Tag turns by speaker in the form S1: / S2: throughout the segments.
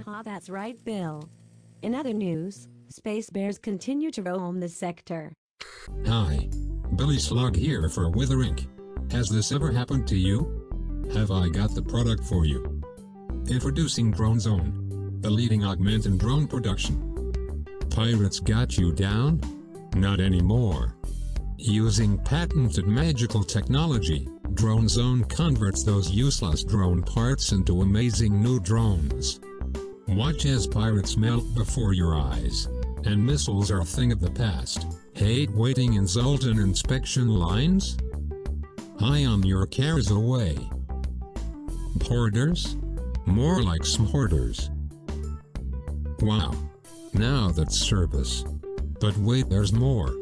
S1: Haha, that's right, Bill. In other news, space bears continue to roam the sector.
S2: Hi. Billy Slug here for Wither Inc. Has this ever happened to you? Have I got the product for you? Introducing Drone Zone, the leading augment in drone production. Pirates got you down? Not anymore. Using patented magical technology, Drone Zone converts those useless drone parts into amazing new drones. Watch as pirates melt before your eyes, and missiles are a thing of the past. Hate waiting in Zoltan inspection lines? Ion your cares away. Hoarders? More like smorters. Wow. Now that's service. But wait, there's more.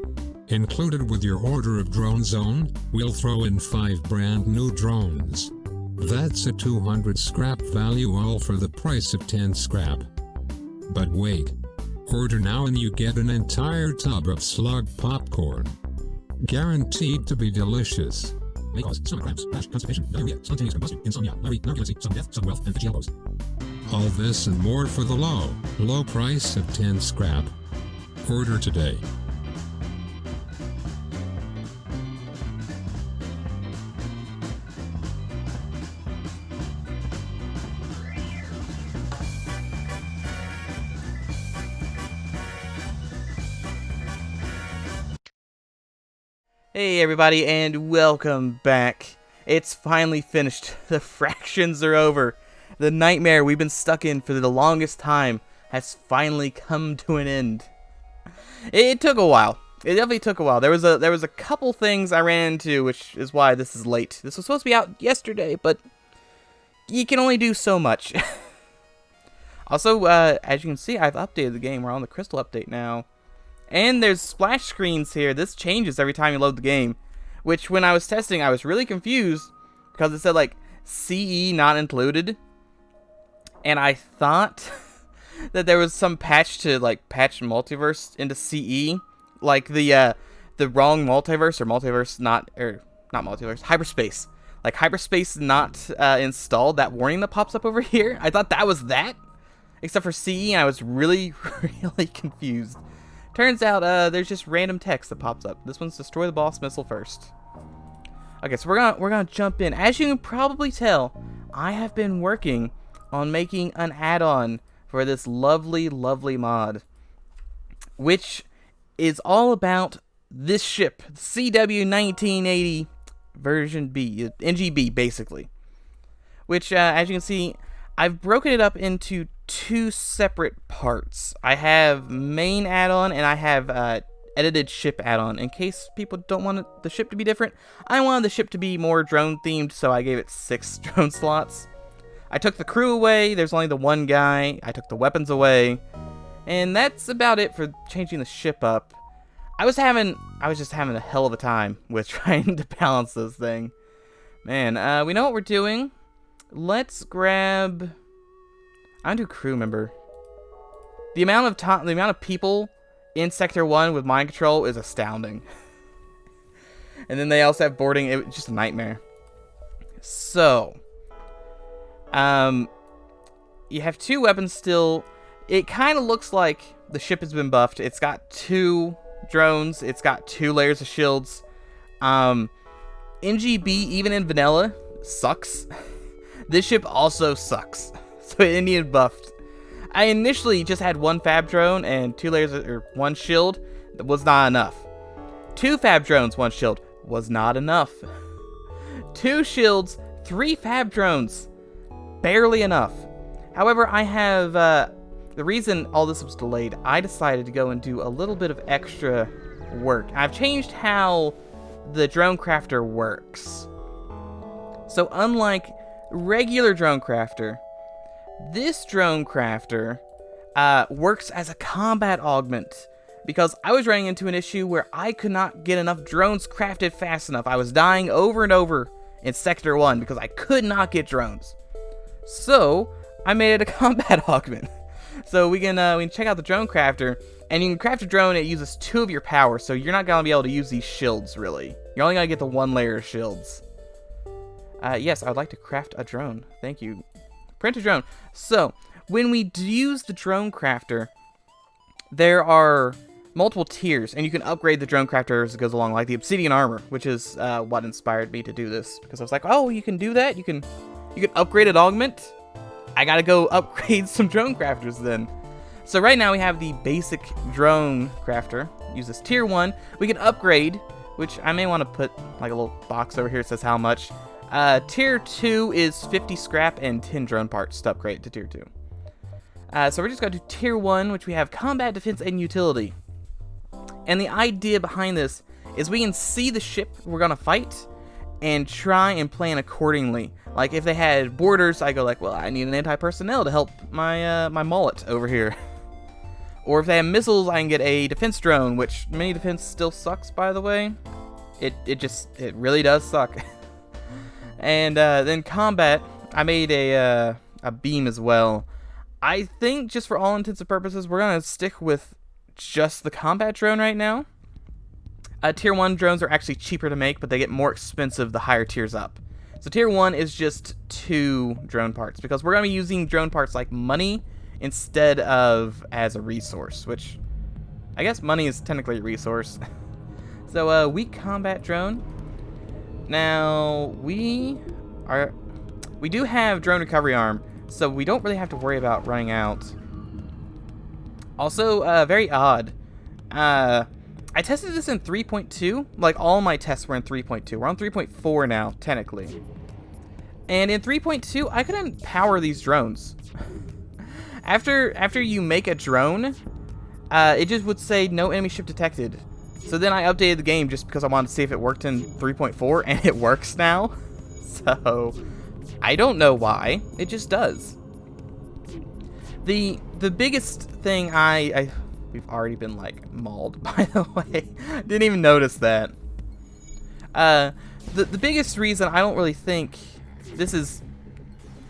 S2: Included with your order of Drone Zone, we'll throw in 5 brand new drones. That's a 200 scrap value, all for the price of 10 scrap. But wait. Order now and you get an entire tub of slug popcorn. Guaranteed to be delicious. May cause stomach cramps, rash, constipation, diarrhea, spontaneous combustion, insomnia, lottery, narcolepsy, some death, some wealth, and itchy elbows. All this and more for the low price of 10 scrap. Order today.
S3: Hey everybody, and welcome back. It's finally finished. The fractions are over. The nightmare we've been stuck in for the longest time has finally come to an end. It took a while. It definitely took a while. There was a couple things I ran into, which is why this is late. This was supposed to be out yesterday, but you can only do so much. Also, as you can see, I've updated the game. We're on the Crystal update now. And there's splash screens here. This changes every time you load the game. Which, when I was testing, I was really confused. Because it said, like, CE not included. And I thought that there was some patch to, like, patch multiverse into CE. Like, the wrong multiverse, or multiverse not multiverse, hyperspace. Like, hyperspace not installed, that warning that pops up over here. I thought that was that. Except for CE, and I was really, really confused. Turns out, there's just random text that pops up. This one's destroy the boss missile first. Okay, so we're gonna jump in. As you can probably tell, I have been working on making an add-on for this lovely, lovely mod, which is all about this ship, CW 1980 version B, NGB basically. Which, as you can see, I've broken it up into 2 separate parts. I have main add-on and I have edited ship add-on. In case people don't want the ship to be different, I wanted the ship to be more drone themed, so I gave it 6 drone slots. I took the crew away. There's only the 1 guy. I took the weapons away, and that's about it for changing the ship up. I was just having a hell of a time with trying to balance this thing. Man, we know what we're doing. Let's grab. I'm gonna do crew member. The amount of people in Sector 1 with mind control is astounding. And then they also have boarding. It's just a nightmare. So, you have 2 weapons still. It kind of looks like the ship has been buffed. It's got 2 drones. It's got 2 layers of shields. NGB, even in vanilla, sucks. This ship also sucks. So it needed buffed. I initially just had 1 fab drone and 2 layers or 1 shield. That was not enough. 2 fab drones, 1 shield was not enough. 2 shields, 3 fab drones, barely enough. However, I have the reason all this was delayed. I decided to go and do a little bit of extra work. I've changed how the drone crafter works. So unlike regular drone crafter, this drone crafter works as a combat augment, because I was running into an issue where I could not get enough drones crafted fast enough. I was dying over and over in Sector 1 because I could not get drones. So I made it a combat augment. So we can check out the drone crafter, and you can craft a drone. It uses 2 of your power, so you're not gonna be able to use these shields really. You're only gonna get the 1 layer of shields. Yes, I would like to craft a drone. Thank you. Print a drone. So, when we use the drone crafter, there are multiple tiers, and you can upgrade the drone crafter as it goes along, like the obsidian armor, which is what inspired me to do this, because I was like, oh, you can do that? You can upgrade an augment? I gotta go upgrade some drone crafters then. So right now we have the basic drone crafter. Use this tier 1. We can upgrade, which I may want to put like a little box over here that says how much. Tier 2 is 50 scrap and 10 drone parts to upgrade to tier 2. So we're just going to do tier 1, which we have combat, defense, and utility. And the idea behind this is we can see the ship we're going to fight and try and plan accordingly. Like if they had borders, I go like, well, I need an anti-personnel to help my my mullet over here. Or if they have missiles, I can get a defense drone, which mini defense still sucks, by the way. It really does suck. And then combat, I made a beam as well. I think just for all intents and purposes, we're gonna stick with just the combat drone right now. Tier 1 drones are actually cheaper to make, but they get more expensive the higher tiers up. So tier 1 is just 2 drone parts, because we're gonna be using drone parts like money instead of as a resource, which I guess money is technically a resource. So weak combat drone. Now we do have drone recovery arm, so we don't really have to worry about running out. Also, very odd. I tested this in 3.2. Like all my tests were in 3.2. We're on 3.4 now, technically. And in 3.2, I couldn't power these drones. After you make a drone, it just would say no enemy ship detected. So then I updated the game just because I wanted to see if it worked in 3.4, and it works now. So I don't know why. It just does. The biggest thing we've already been like mauled, by the way. Didn't even notice that. The biggest reason I don't really think this is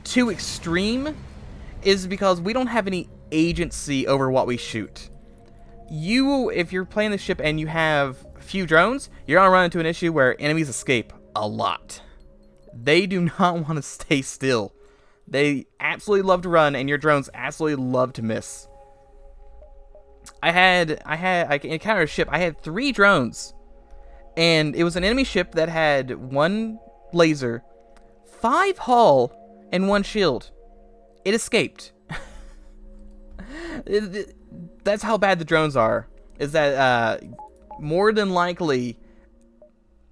S3: too extreme is because we don't have any agency over what we shoot. If you're playing the ship and you have few drones, you're gonna run into an issue where enemies escape a lot. They do not want to stay still. They absolutely love to run, and your drones absolutely love to miss. I encountered a ship. I had 3 drones, and it was an enemy ship that had 1 laser, 5 hull, and 1 shield. It escaped. That's how bad the drones are. Is that more than likely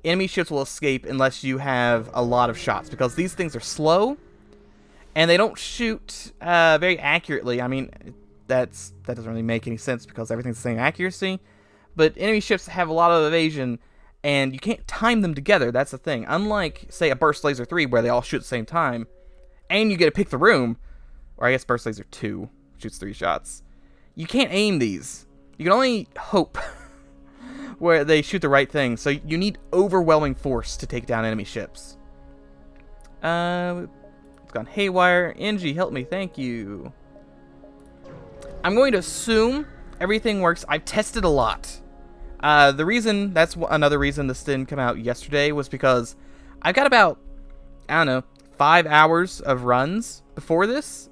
S3: enemy ships will escape unless you have a lot of shots, because these things are slow and they don't shoot very accurately. I mean, that doesn't really make any sense because everything's the same accuracy. But enemy ships have a lot of evasion, and you can't time them together. That's the thing. Unlike, say, a Burst Laser 3, where they all shoot at the same time, and you get to pick the room, or I guess Burst Laser 2 shoots 3 shots. You can't aim these. You can only hope where they shoot the right thing. So you need overwhelming force to take down enemy ships. It's gone haywire. Angie, help me. Thank you. I'm going to assume everything works. I've tested a lot. That's another reason this didn't come out yesterday, was because I've got about, I don't know, 5 hours of runs before this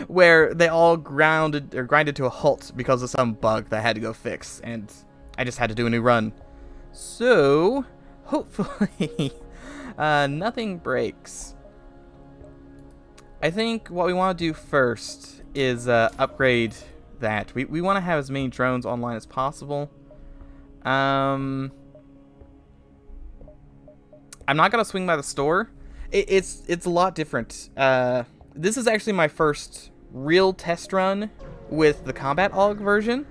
S3: where they all grinded to a halt because of some bug that I had to go fix, and I just had to do a new run. So hopefully nothing breaks. I think what we want to do first is upgrade that. We want to have as many drones online as possible. I'm not gonna swing by the store. It's a lot different. This is actually my first real test run with the combat aug version.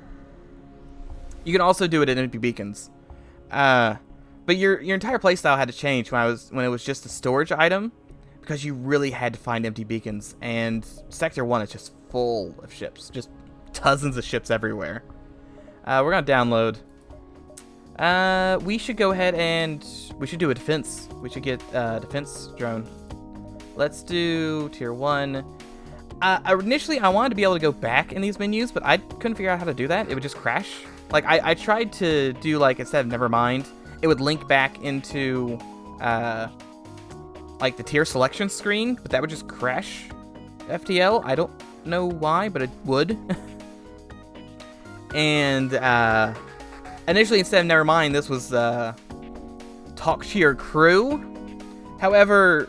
S3: You can also do it at empty beacons, but your entire playstyle had to change when it was just a storage item, because you really had to find empty beacons. And Sector 1 is just full of ships, just dozens of ships everywhere. We're gonna download. We should go ahead and we should do a defense. We should get a defense drone. Let's do tier 1. Initially, I wanted to be able to go back in these menus, but I couldn't figure out how to do that. It would just crash. Like, I tried to do, like, instead of nevermind, it would link back into, like, the tier selection screen, but that would just crash FTL. I don't know why, but it would. And initially, instead of never mind, this was talk to your crew. However,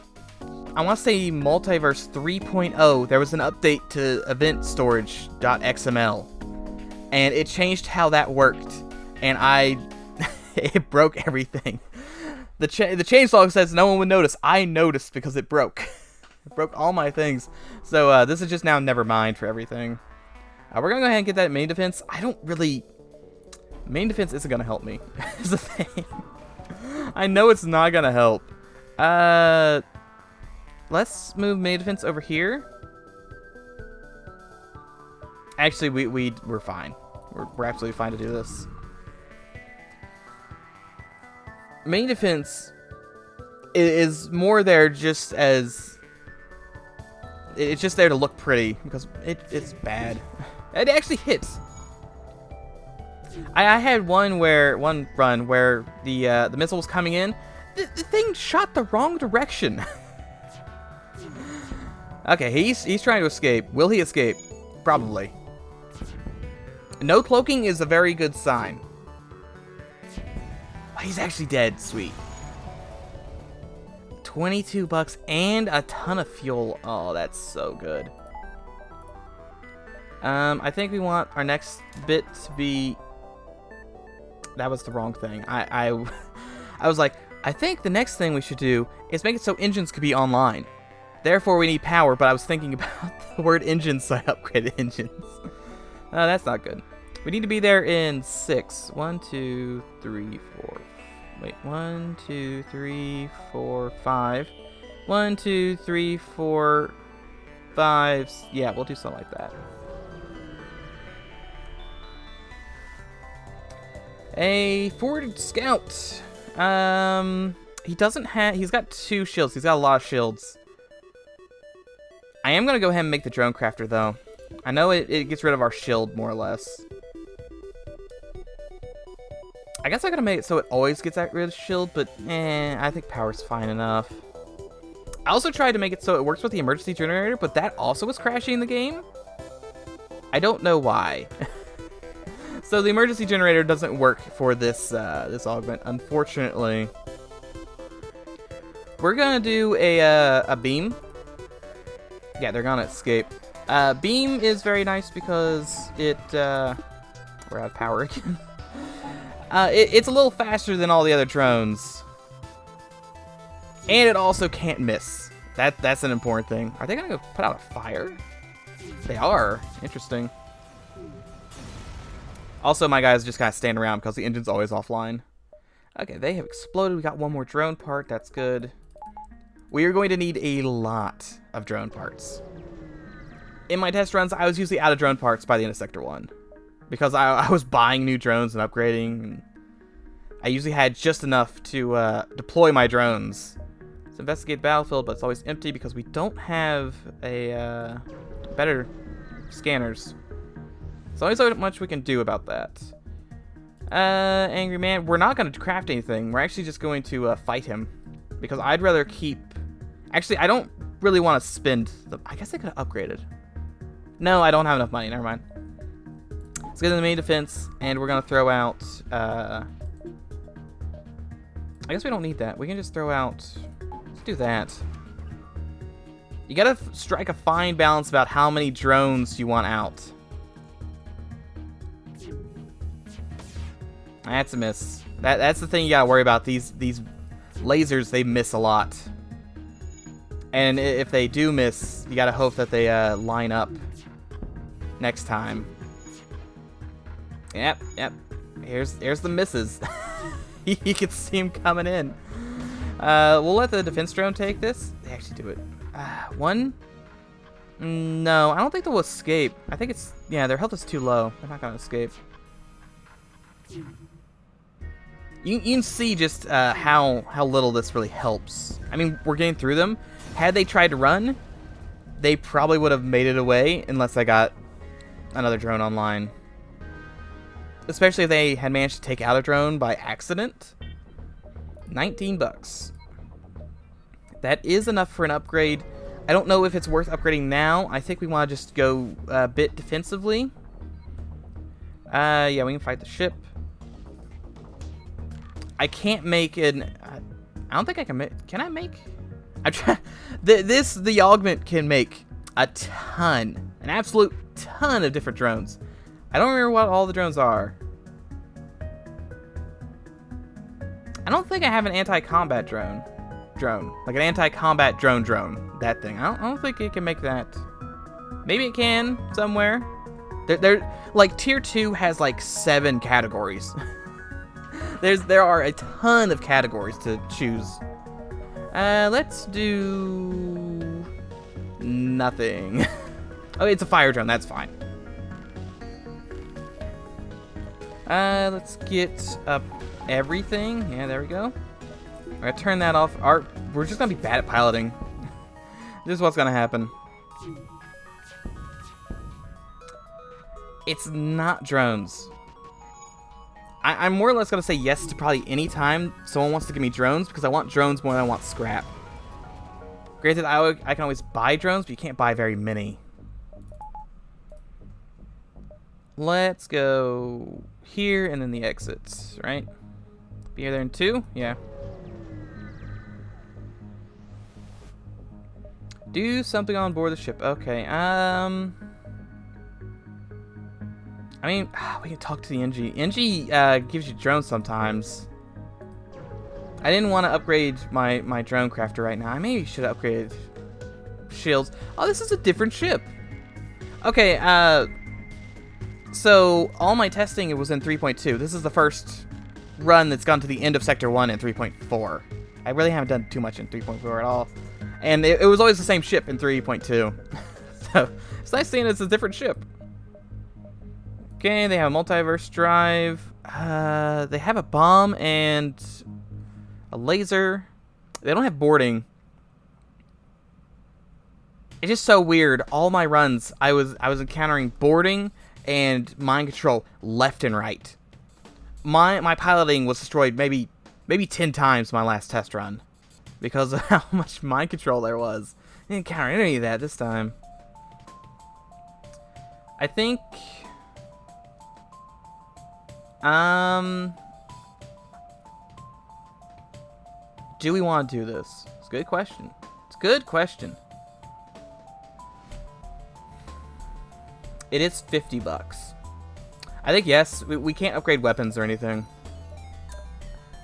S3: I want to say Multiverse 3.0, there was an update to event storage.xml, and it changed how that worked, and it broke everything. The changelog says no one would notice. I noticed because it broke. It broke all my things. So this is just now never mind for everything. We're gonna go ahead and get that main defense. Main defense isn't gonna help me. Is the thing. I know it's not gonna help. Let's move main defense over here. Actually, we're fine. We're absolutely fine to do this. Main defense is more there just as... It's just there to look pretty, because it's bad. It actually hits. I had one run where the missile was coming in. The thing shot the wrong direction. Okay, he's trying to escape. Will he escape? Probably. No cloaking is a very good sign. Oh, he's actually dead. Sweet. 22 bucks and a ton of fuel. Oh, that's so good. I think we want our next bit to be... That was the wrong thing. I was like, I think the next thing we should do is make it so engines could be online. Therefore, we need power, but I was thinking about the word engines, so I upgraded engines. That's not good. We need to be there in 6. 1, 2, 3, 4. Wait, 1, 2, 3, 4, 5. 1, 2, 3, 4, 5. Yeah, we'll do something like that. A Ford Scout. He doesn't have... He's got 2 shields. He's got a lot of shields. I am going to go ahead and make the drone crafter, though. I know it gets rid of our shield, more or less. I guess I gotta make it so it always gets rid of shield, but I think power's fine enough. I also tried to make it so it works with the emergency generator, but that also was crashing the game. I don't know why. So the emergency generator doesn't work for this this augment, unfortunately. We're gonna do a beam. Yeah, they're gonna escape. Beam is very nice because it we're out of power again. It's a little faster than all the other drones. And it also can't miss. That's an important thing. Are they gonna go put out a fire? They are. Interesting. Also, my guys just kind of stand around because the engine's always offline. Okay, they have exploded. We got one more drone part. That's good. We are going to need a lot of drone parts. In my test runs, I was usually out of drone parts by the end of Sector 1. Because I was buying new drones and upgrading. And I usually had just enough to deploy my drones. Let's investigate battlefield, but it's always empty because we don't have a better scanners. There's only so much we can do about that. Angry man, we're not going to craft anything. We're actually just going to fight him. Because I'd rather keep... Actually, I don't really want to spend... I guess I could have upgraded. No, I don't have enough money. Never mind. Let's get to the main defense, and we're going to throw out... I guess we don't need that. We can just throw out... Let's do that. You got to strike a fine balance about how many drones you want out. That's a miss. That's the thing you got to worry about. These lasers, they miss a lot. And if they do miss, you got to hope that they line up next time. Yep. Here's the misses. You can see him coming in. We'll let the defense drone take this. They actually do it. One? No, I don't think they'll escape. I think it's... Yeah, their health is too low. They're not going to escape. You can see just how little this really helps. I mean, we're getting through them. Had they tried to run, they probably would have made it away unless I got another drone online. Especially if they had managed to take out a drone by accident. 19 bucks. That is enough for an upgrade. I don't know if it's worth upgrading now. I think we want to just go a bit defensively. Yeah, we can fight the ship. I can't make an... I don't think I can make... Can I make... I'm trying... The augment can make a ton. An absolute ton of different drones. I don't remember what all the drones are. I don't think I have an anti-combat drone. Like an anti-combat drone. That thing. I don't think it can make that. Maybe it can somewhere. Like tier 2 has like 7 categories. There are a ton of categories to choose. Let's do nothing. Oh, it's a fire drone. That's fine. Let's get up everything. Yeah, there we go. I'm gonna turn that off. We're just gonna be bad at piloting. This is what's gonna happen. It's not drones. I'm more or less gonna say yes to probably any time someone wants to give me drones, because I want drones more than I want scrap. Granted, I can always buy drones, but you can't buy very many. Let's go here and then the exits, right? Be here there in 2? Yeah. Do something on board the ship. Okay, I mean, we can talk to the NG. NG gives you drones sometimes. I didn't want to upgrade my drone crafter right now. I maybe should have upgraded shields. Oh, this is a different ship. Okay, so all my testing, it was in 3.2. This is the first run that's gone to the end of Sector 1 in 3.4. I really haven't done too much in 3.4 at all. And it was always the same ship in 3.2. So it's nice seeing it's a different ship. Okay, they have a multiverse drive. They have a bomb and a laser. They don't have boarding. It's just so weird. All my runs, I was encountering boarding and mind control left and right. My piloting was destroyed maybe 10 times my last test run because of how much mind control there was. I didn't encounter any of that this time. I think... do we want to do this? It's a good question. It's a good question. It is $50. I think yes. We can't upgrade weapons or anything.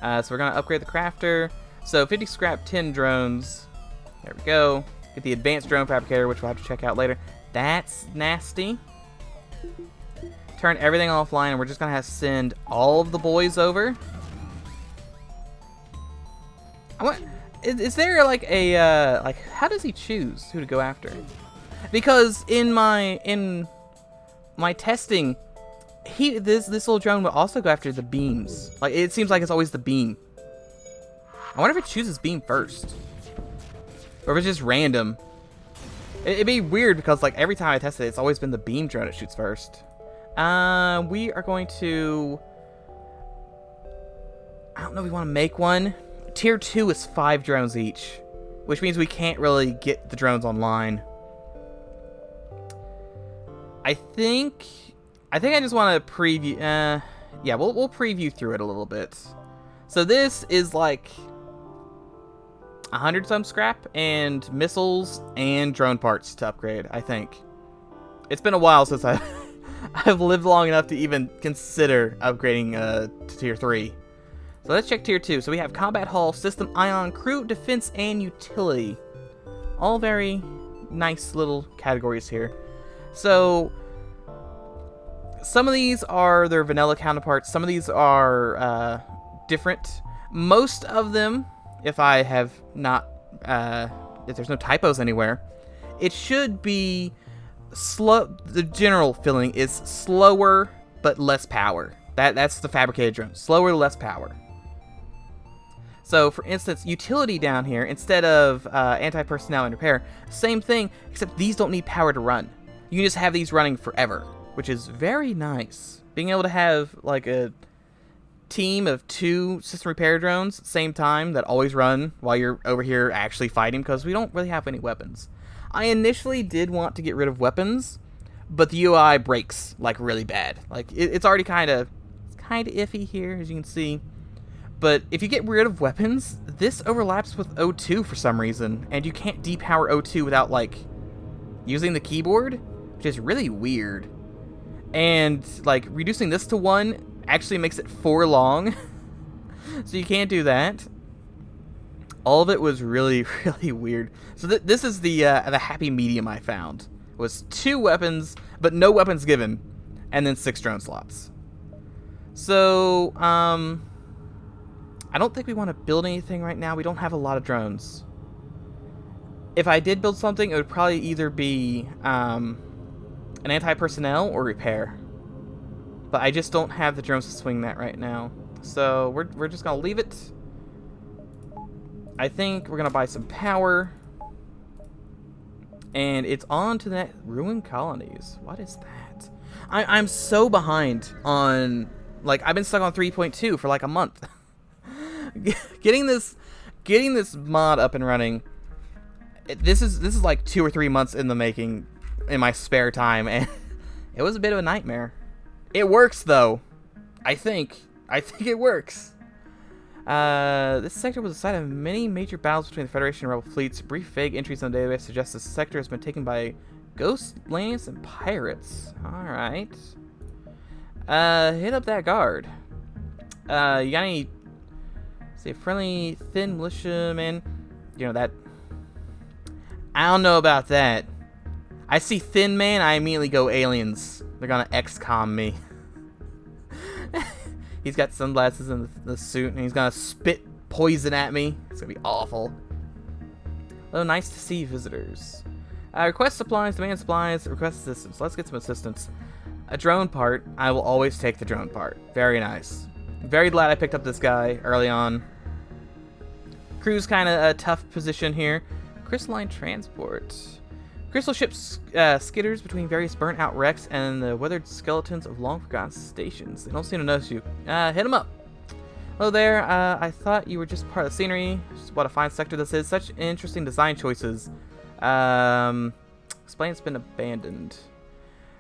S3: So we're gonna upgrade the crafter. So 50 scrap, 10 drones. There we go. Get the advanced drone fabricator, which we'll have to check out later. That's nasty. Turn everything offline, and we're just gonna have to send all of the boys over. Is there like a like how does he choose who to go after? Because in my testing, this little drone will also go after the beams. Like it seems like it's always the beam. I wonder if it chooses beam first, or if it's just random. It'd be weird because like every time I test it, it's always been the beam drone that shoots first. We are going to... I don't know if we want to make one. Tier 2 is 5 drones each, which means we can't really get the drones online. I think I just want to preview... yeah, we'll preview through it a little bit. So this is like 100 some scrap and missiles and drone parts to upgrade, I think. It's been a while since I've lived long enough to even consider upgrading to tier 3. So let's check tier 2. So we have combat hull, system ion, crew, defense, and utility. All very nice little categories here. So some of these are their vanilla counterparts. Some of these are different. Most of them, if I have not, if there's no typos anywhere, it should be slow. The general feeling is slower but less power. That's the fabricated drone. Slower, less power. So, for instance, utility down here, instead of anti-personnel and repair, same thing, except these don't need power to run. You can just have these running forever, which is very nice. Being able to have, like, team of 2 system repair drones at the same time that always run while you're over here actually fighting, because we don't really have any weapons. I initially did want to get rid of weapons, but the UI breaks like really bad. Like it's already kind of iffy here, as you can see. But if you get rid of weapons, this overlaps with O2 for some reason, and you can't depower O2 without like using the keyboard, which is really weird. And like reducing this to 1 actually makes it 4 long, so you can't do that. All of it was really, really weird. So this is the happy medium I found. It was 2 weapons, but no weapons given, and then 6 drone slots. So I don't think we want to build anything right now. We don't have a lot of drones. If I did build something, it would probably either be an anti-personnel or repair. But I just don't have the drones to swing that right now. So we're just going to leave it. I think we're going to buy some power. And it's on to that ruined colonies. What is that? I'm so behind on... Like, I've been stuck on 3.2 for like a month. getting this mod up and running, this is like 2 or 3 months in the making in my spare time, and it was a bit of a nightmare. It works though. I think it works. This sector was the site of many major battles between the Federation and Rebel fleets. Brief vague entries in the database suggest this sector has been taken by ghost lands and pirates. Alright. Hit up that guard. You got any... Say friendly, thin militiaman. You know, that... I don't know about that. I see thin man, I immediately go aliens. They're gonna XCOM me. He's got sunglasses and the suit, and he's gonna spit poison at me. It's gonna be awful. Oh, nice to see visitors. Request supplies, demand supplies, request assistance. Let's get some assistance. A drone part. I will always take the drone part. Very nice. Very glad I picked up this guy early on. Crew's kind of a tough position here. Crystalline transport. Crystal ships skitters between various burnt-out wrecks and the weathered skeletons of long-forgotten stations. They don't seem to notice you. Hit them up. Hello there. I thought you were just part of the scenery. Just what a fine sector this is. Such interesting design choices. Explain it's been abandoned.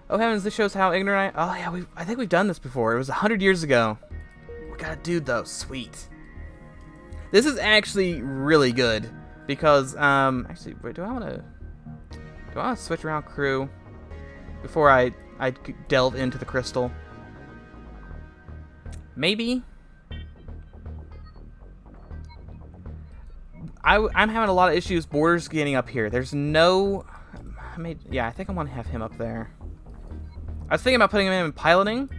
S3: Oh heavens, this shows how ignorant I... Oh yeah, I think we've done this before. It was 100 years ago. We got a dude though. Sweet. This is actually really good because actually, wait, do I want to switch around crew before I delve into the crystal? Maybe. I'm having a lot of issues borders getting up here. There's no... yeah, I think I want to have him up there. I was thinking about putting him in piloting.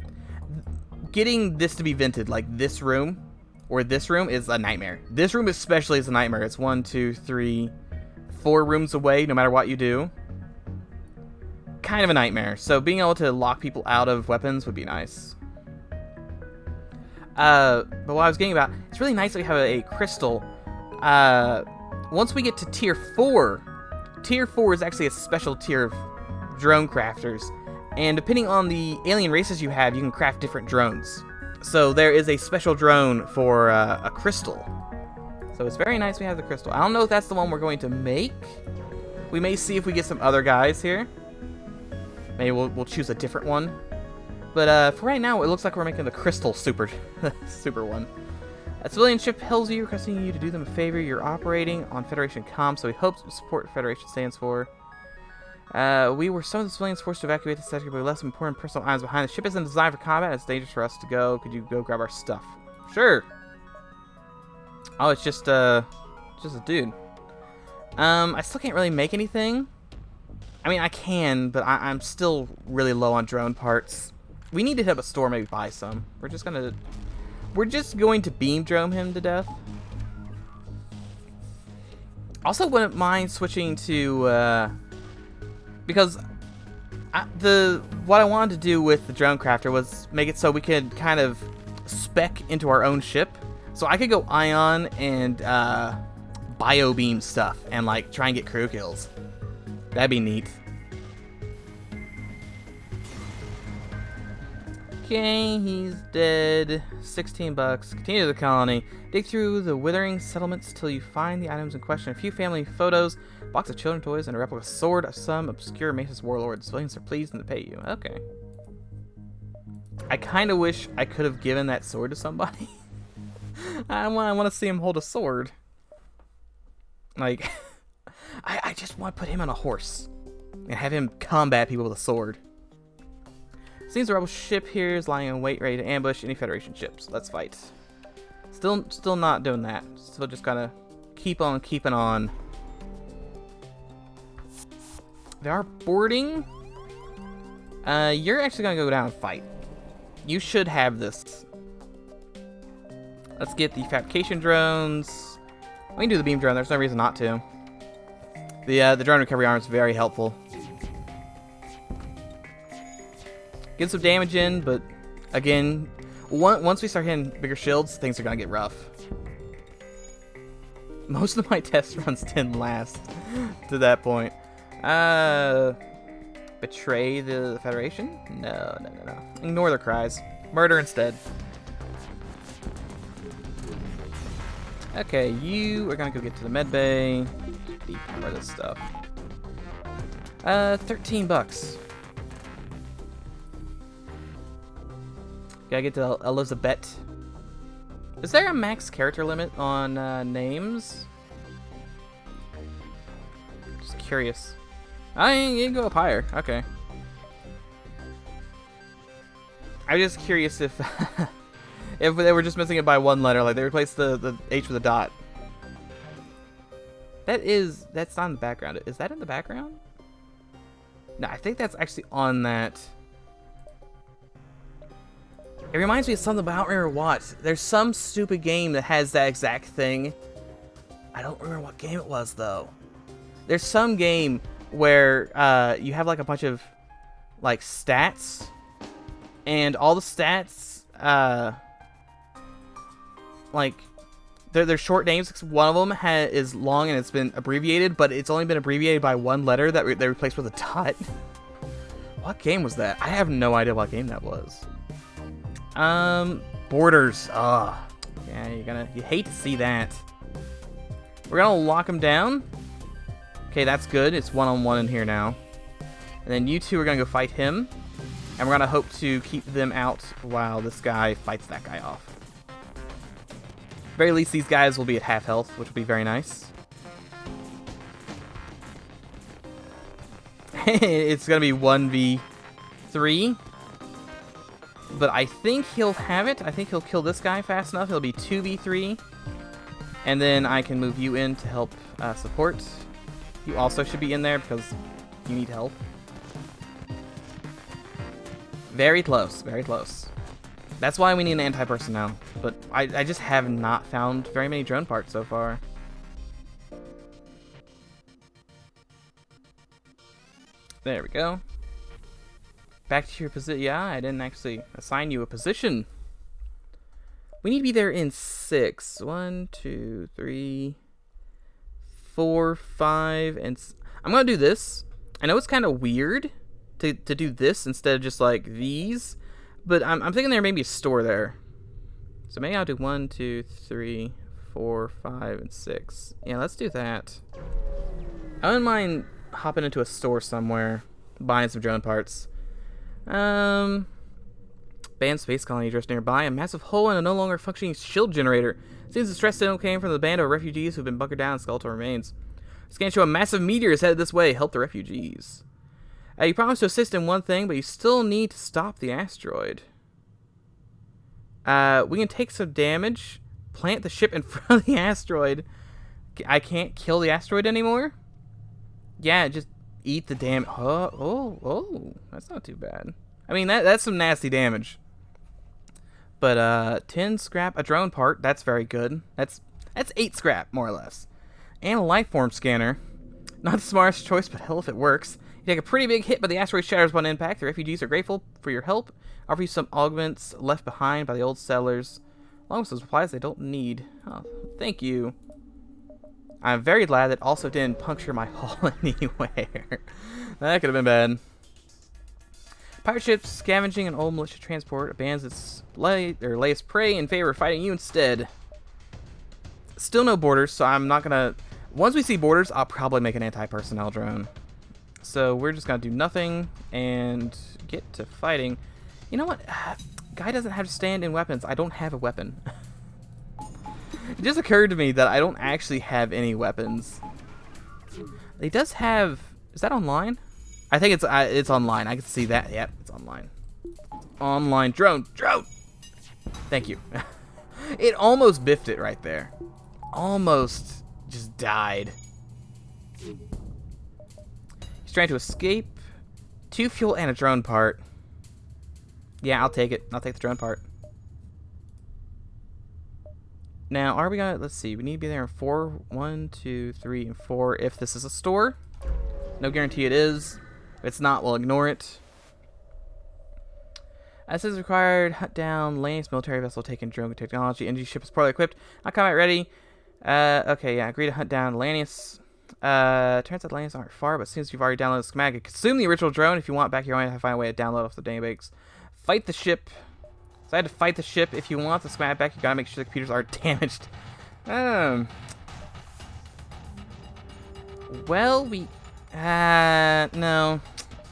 S3: Getting this to be vented, like this room, or this room, is a nightmare. This room especially is a nightmare. It's 1, 2, 3, 4 rooms away, no matter what you do. Kind of a nightmare. So being able to lock people out of weapons would be nice. But what I was getting about, it's really nice that we have a crystal. Once we get to tier 4, tier 4 is actually a special tier of drone crafters. And depending on the alien races you have, you can craft different drones. So there is a special drone for a crystal. So it's very nice we have the crystal. I don't know if that's the one we're going to make. We may see if we get some other guys here. Maybe we'll choose a different one. But for right now, it looks like we're making the crystal super one. A civilian ship hails you, requesting you to do them a favor. You're operating on Federation comms, so we hope to support Federation stands for. We were some of the civilians forced to evacuate the sector, but less important personal items behind. The ship isn't designed for combat. It's dangerous for us to go. Could you go grab our stuff? Sure. Oh, it's just a dude. I still can't really make anything. I mean, I can, but I'm still really low on drone parts. We need to hit up a store, maybe buy some. We're just going to beam drone him to death. Also, wouldn't mind switching to because what I wanted to do with the drone crafter was make it so we could kind of spec into our own ship. So I could go ion and bio beam stuff and like try and get crew kills. That'd be neat. Okay, he's dead. 16 bucks. Continue to the colony. Dig through the withering settlements till you find the items in question. A few family photos, a box of children toys, and a replica sword of some obscure Mace's warlord. Civilians are pleased and to pay you. Okay. I kind of wish I could have given that sword to somebody. I want to see him hold a sword. Like, I just want to put him on a horse and have him combat people with a sword. Seems the rebel ship here is lying in wait, ready to ambush any Federation ships. Let's fight. Still not doing that. Still just gotta keep on keeping on. They are boarding. You're actually gonna go down and fight. You should have this. Let's get the fabrication drones. We can do the beam drone. There's no reason not to. The drone recovery arm is very helpful. Get some damage in, but again, once we start hitting bigger shields, things are gonna get rough. Most of my test runs didn't last to that point. Betray the Federation? No. Ignore their cries. Murder instead. Okay, you are gonna go get to the med bay. Depower this stuff. 13 bucks. Gotta get to Elizabeth. Is there a max character limit on names? Just curious. You can go up higher. Okay. I'm just curious if if they were just missing it by one letter, like they replaced the H with a dot. That's not in the background. Is that in the background? No, I think that's actually on that. It reminds me of something, but I don't remember what. There's some stupid game that has that exact thing. I don't remember what game it was, though. There's some game where you have like a bunch of like stats, and all the stats like they're short names. One of them is long and it's been abbreviated, but it's only been abbreviated by one letter that they replaced with a dot. What game was that? I have no idea what game that was. Borders. Yeah, you hate to see that. We're gonna lock them down. Okay, that's good. It's one-on-one in here now. And then you two are gonna go fight him. And we're gonna hope to keep them out while this guy fights that guy off. At the very least, these guys will be at half health, which will be very nice. It's gonna be 1v3. But I think he'll have it. I think he'll kill this guy fast enough. It'll be 2v3. And then I can move you in to help support. You also should be in there because you need help. Very close. Very close. That's why we need an anti-personnel. But I just have not found very many drone parts so far. There we go. Back to your position. Yeah, I didn't actually assign you a position. We need to be there in 6. 1, 2, 3, 4, 5, and I'm gonna do this. I know it's kind of weird to do this instead of just like these, but I'm thinking there may be a store there. So maybe I'll do 1, 2, 3, 4, 5, and 6. Yeah, let's do that. I wouldn't mind hopping into a store somewhere, buying some drone parts. Banned space colony just nearby. A massive hole in a no longer functioning shield generator. Seems the stress signal came from the band of refugees who've been bunkered down in skeletal remains. Scans show a massive meteor is headed this way. Help the refugees. You promised to assist in one thing, but you still need to stop the asteroid. We can take some damage. Plant the ship in front of the asteroid. I can't kill the asteroid anymore? Yeah, just eat the damage. Oh, that's not too bad. I mean, that's some nasty damage. But 10 scrap, a drone part, that's very good. That's 8 scrap, more or less. And a life form scanner. Not the smartest choice, but hell if it works. You take a pretty big hit, but the asteroid shatters upon impact. The refugees are grateful for your help. Offer you some augments left behind by the old settlers, along with some supplies they don't need. Oh, thank you. I'm very glad that also didn't puncture my hull anywhere. That could have been bad. Pirate ship scavenging an old militia transport abandons its latest prey in favor of fighting you instead. Still no borders, so I'm not gonna... Once we see borders, I'll probably make an anti-personnel drone. So we're just gonna do nothing and get to fighting. You know what? Guy doesn't have to stand in weapons. I don't have a weapon. It just occurred to me that I don't actually have any weapons. He does have... Is that online? I think it's online. I can see that. Yep, it's online. Online drone. Thank you. It almost biffed it right there. Almost just died. He's trying to escape. 2 fuel and a drone part. Yeah, I'll take it. I'll take the drone part. Now, are we gonna... Let's see. We need to be there in 4. 1, 2, 3, and 4. If this is a store. No guarantee it is. If it's not, we'll ignore it. As is required, hunt down Lane's military vessel taking drone technology. Energy ship is poorly equipped. Not combat ready. Okay, yeah. Agree to hunt down Lanius. Turns out Lanius aren't far, but since you've already downloaded the schematic, consume the original drone. If you want back your own, you have to find a way to download off the database. Fight the ship. So I had to fight the ship. If you want the schematic back, you gotta make sure the computers are damaged. Well, we... no.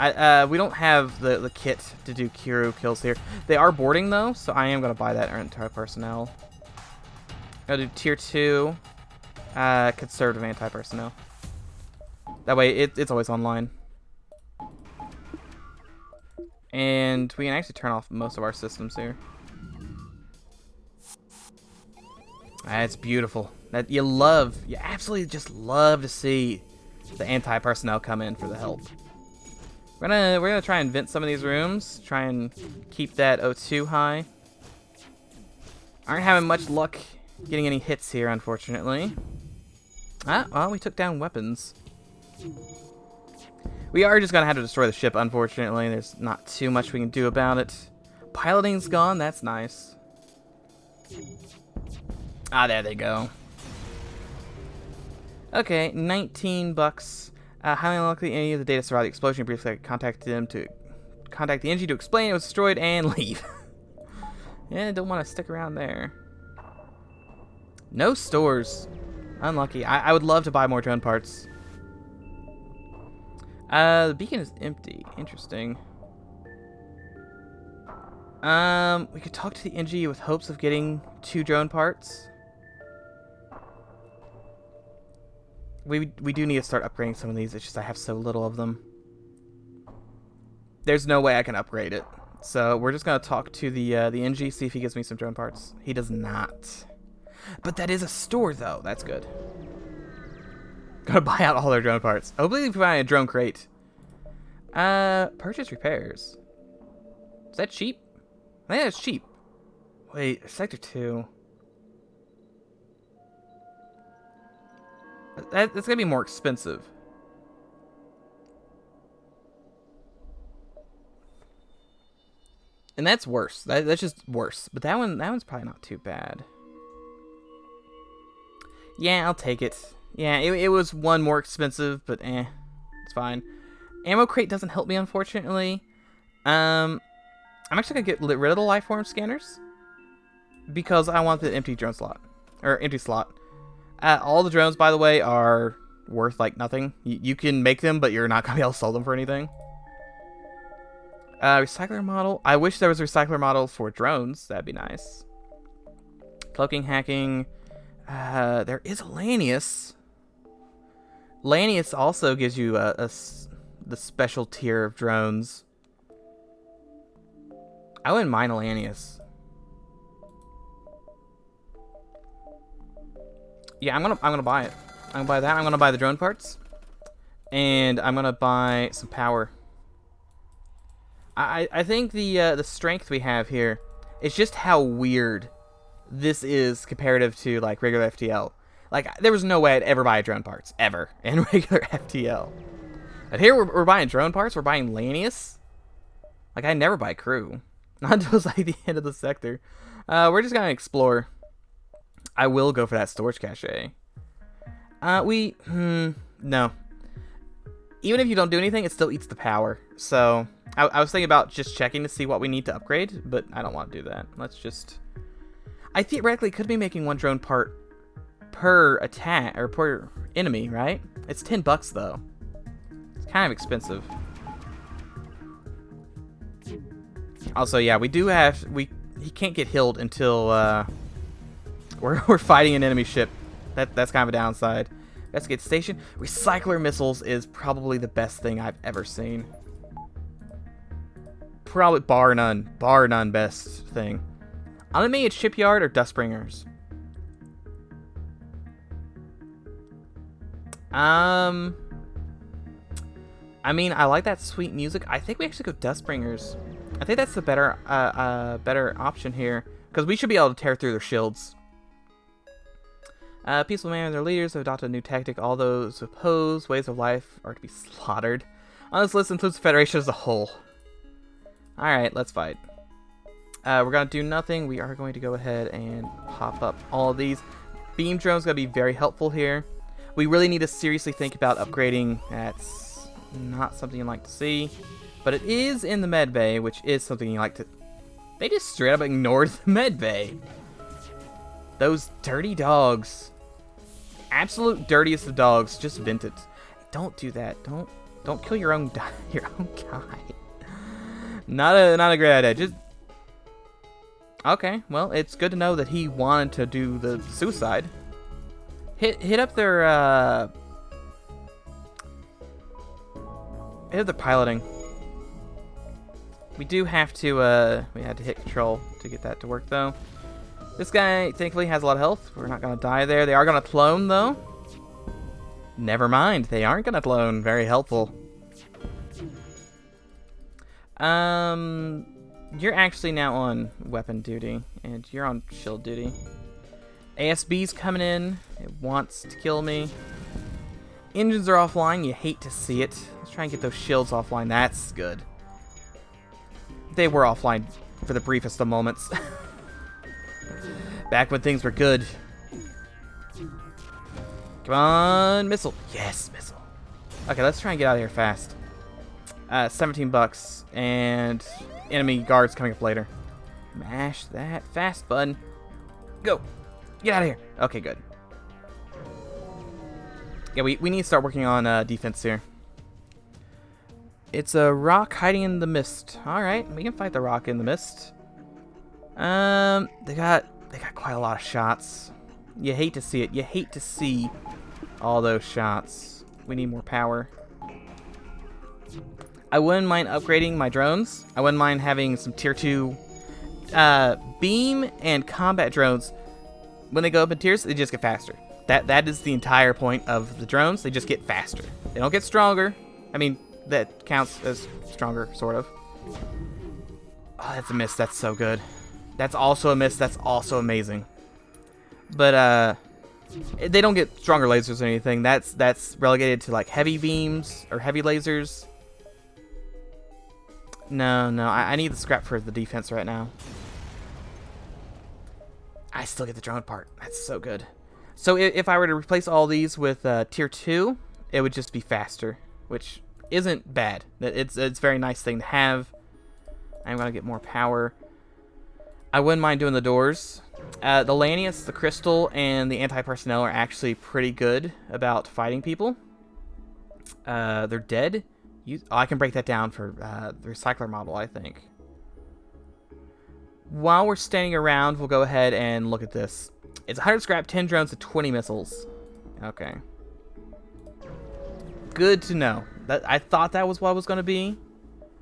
S3: We don't have the kit to do Kiru kills here. They are boarding, though, so I am gonna buy that entire personnel. Gonna do tier 2. Conservative anti-personnel. That way, it's always online. And we can actually turn off most of our systems here. That's beautiful. That you absolutely just love to see the anti-personnel come in for the help. We're gonna try and vent some of these rooms. Try and keep that O2 high. Aren't having much luck getting any hits here, unfortunately. Well, we took down weapons. We are just gonna have to destroy the ship, unfortunately. There's not too much we can do about it. Piloting's gone, that's nice. There they go. Okay, 19 bucks. Highly unlikely any of the data survived the explosion. Briefly, I contacted them to contact the engine to explain it was destroyed and leave. Yeah, don't want to stick around there. No stores. Unlucky. I would love to buy more drone parts. The beacon is empty. Interesting. We could talk to the NG with hopes of getting 2 drone parts. We do need to start upgrading some of these. It's just I have so little of them. There's no way I can upgrade it. So we're just gonna talk to the NG, see if he gives me some drone parts. He does not. But that is a store, though. That's good. Gotta buy out all their drone parts. Hopefully we can find a drone crate. Purchase repairs. Is that cheap? I think that's cheap. Wait, sector 2. That's gonna be more expensive. And that's worse. That's just worse. But that one's probably not too bad. Yeah, I'll take it. Yeah, it was one more expensive, but it's fine. Ammo crate doesn't help me, unfortunately. I'm actually gonna get rid of the life form scanners because I want the empty drone slot or empty slot. All the drones, by the way, are worth like nothing. You can make them, but you're not gonna be able to sell them for anything. Recycler model. I wish there was a recycler model for drones. That'd be nice. Cloaking, hacking. There is a Lanius. Lanius also gives you the special tier of drones. I wouldn't mind a Lanius. Yeah, I'm gonna buy it. I'm gonna buy that. I'm gonna buy the drone parts, and I'm gonna buy some power. I think the strength we have here is just how weird this is comparative to like regular FTL. Like there was no way I'd ever buy drone parts ever in regular FTL. But here we're buying drone parts. We're buying Lanius. Like I never buy crew, not until it's like the end of the sector. We're just gonna explore. I will go for that storage cache. No. Even if you don't do anything, it still eats the power. So I was thinking about just checking to see what we need to upgrade, but I don't want to do that. Let's just... I theoretically could be making 1 drone part per attack, or per enemy, right? It's $10 though. It's kind of expensive. Also, yeah, we do have... He can't get healed until we're fighting an enemy ship. That's kind of a downside. Investigate station. Recycler missiles is probably the best thing I've ever seen. Probably bar none best thing. Automated shipyard or Dustbringers? I mean, I like that sweet music. I think we actually go Dustbringers. I think that's the better option here, because we should be able to tear through their shields. Peaceful man and their leaders have adopted a new tactic. All those opposed ways of life are to be slaughtered. On this list includes the Federation as a whole. Alright, let's fight. We're going to do nothing. We are going to go ahead and pop up all of these. Beam drone's going to be very helpful here. We really need to seriously think about upgrading. That's not something you like to see. But it is in the med bay, which is something you like to... They just straight up ignored the med bay. Those dirty dogs. Absolute dirtiest of dogs. Just vent it. Don't do that. Don't kill your own guy. Not a great idea. Just... Okay, well, it's good to know that he wanted to do the suicide. Hit up their hit up the piloting. We do have to we had to hit control to get that to work though. This guy thankfully has a lot of health. We're not gonna die there. They are gonna clone though. Never mind, they aren't gonna clone. Very helpful. You're actually now on weapon duty, and you're on shield duty. ASB's coming in. It wants to kill me. Engines are offline. You hate to see it. Let's try and get those shields offline. That's good. They were offline for the briefest of moments. Back when things were good. Come on, missile. Yes, missile. Okay, let's try and get out of here fast. $17, and enemy guards coming up later. Mash that fast button. Go. Get out of here. Okay, good. Yeah, we need to start working on defense here. It's a rock hiding in the mist. All right, we can fight the rock in the mist. They got quite a lot of shots. You hate to see it. You hate to see all those shots. We need more power. I wouldn't mind upgrading my drones. I wouldn't mind having some tier 2 beam and combat drones. When they go up in tiers, they just get faster. That is the entire point of the drones. They just get faster. They don't get stronger. I mean, that counts as stronger, sort of. Oh, that's a miss. That's so good. That's also a miss. That's also amazing. But they don't get stronger lasers or anything. That's relegated to like heavy beams or heavy lasers. No, I need the scrap for the defense right now. I still get the drone part. That's so good. So if I were to replace all these with tier 2, it would just be faster, which isn't bad. It's a very nice thing to have. I'm gonna get more power. I wouldn't mind doing the doors. The Lanius, the Crystal, and the anti-personnel are actually pretty good about fighting people. They're dead. I can break that down for the recycler model, I think. While we're standing around, we'll go ahead and look at this. It's 100 scrap, 10 drones, and 20 missiles. Okay. Good to know. I thought that was what it was going to be.